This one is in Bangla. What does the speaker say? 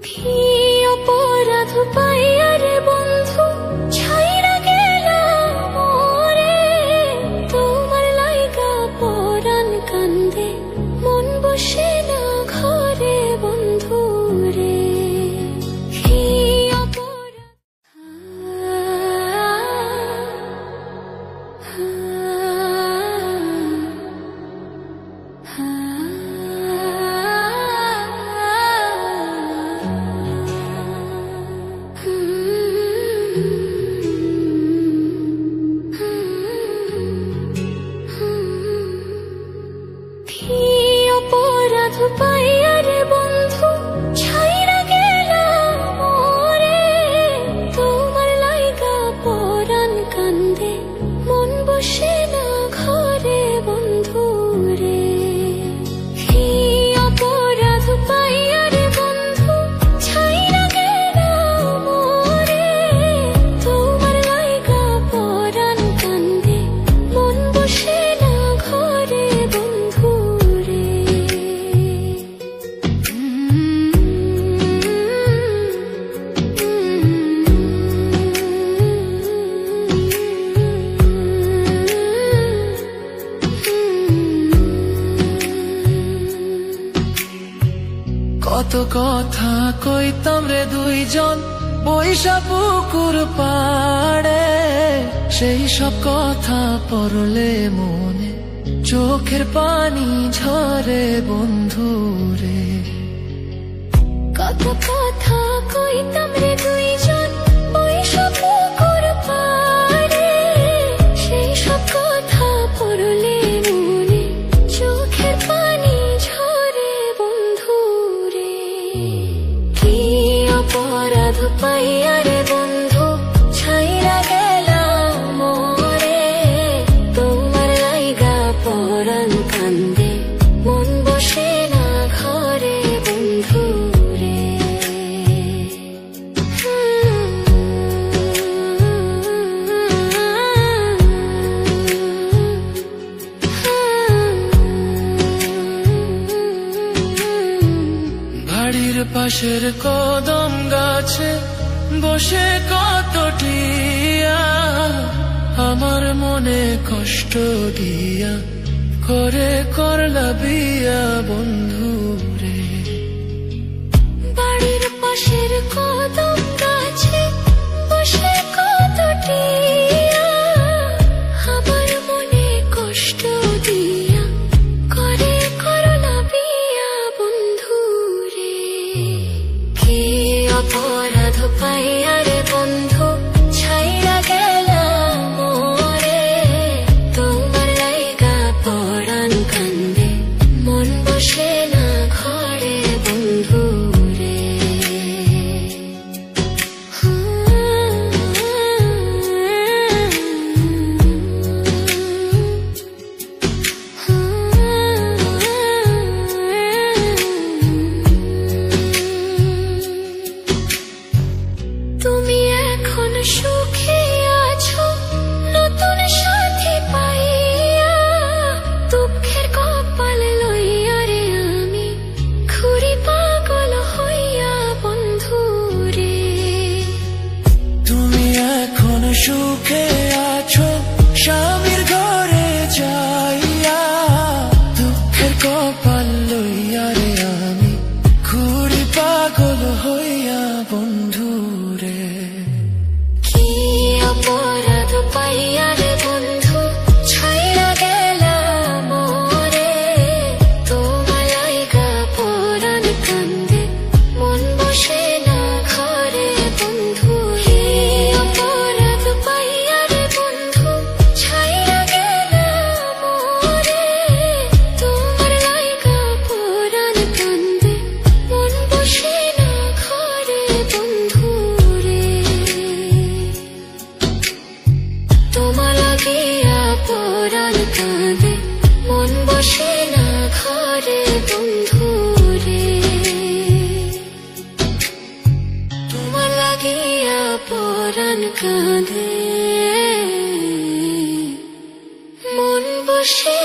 কি অপরাধ পাইয়া রে বন্ধু ছাইরা গেলাম মোরে, তোমার লাইগা পরাণ কান্দে মন বসে না ঘরে বন্ধু রে। কি অপরাধ পাইয়া রে বন্ধু ছাইরা গেলাম মোরে, তোমার লাইগা পরাণ কান্দে মন বসে না ঘরে বন্ধু রে। কি অপরাধ পাইয়া রে বন্ধু ছাইরা গেলাম মোরে, তোমার লাইগা পরাণ কান্দে মন বসে না ঘরে বন্ধু রে। কত কথা কইতাম রে দুইজন বৈশা পুকুর পাড়ে, সেই সব কথা পড়লে মনে চোখের পানি ঝরে বন্ধু রে। কত কথা কইতাম রে দুইজন বৈশা পুকুর পাড়ে, সেই সব কথা পড়লে মনে চোখের পানি ঝরে বন্ধু রে। কি অপরাধ পাইয়া রে বন্ধু ছাইরা গেলাম মোরে, তোমার লাইগা পরাণ কান্দে মন বসে না ঘরে বন্ধু রে। বাড়ির পাশের কদম গাছে বসে কত টিয়া, আমার মনে কষ্ট দিয়া করে করলা বিয়া বন্ধু রে। বাড়ির পাশের কদম গাছে বসে কত টিয়া, আমার মনে কষ্ট দিয়া করে করলা বিয়া বন্ধু রে। কি অপরাধ পাইয়া রে বন্ধু ছাইরা গেলাম মোরে, তোমার লাইগা পরাণ কান্দে মন বসে না ঘরে বন্ধু রে। তুমি এখন সুখে আছো নতুন সাথী পাইয়া, দুঃখের কপাল লইয়া রে আমি ঘুরি পাগল হইয়া বন্ধু রে। তুমি এখন সুখে আছো স্বামীর ঘরে যাইয়া, দুঃখের কপাল লইয়া রে আমি ঘুরি পাগল হইয়া বন্ধু রে। কি অপরাধ পাইয়া রে বন্ধু ছাইরা গেলাম মোরে, তোমার লাইগা পরাণ কান্দে মন বসে না ঘরে বন্ধু রে। অপরাধ পাইয়া রে বন্ধু ছাইরা গেলাম মোরে, তোমার লাইগা পরাণ কান্দে মন বসে না ঘরে বন্ধু রে। তোমার লাগিয়া পরাণ কাঁদে মন বসে না ঘরে বন্ধু রে। তোমার লাগিয়া পরাণ কাঁদে মন বসে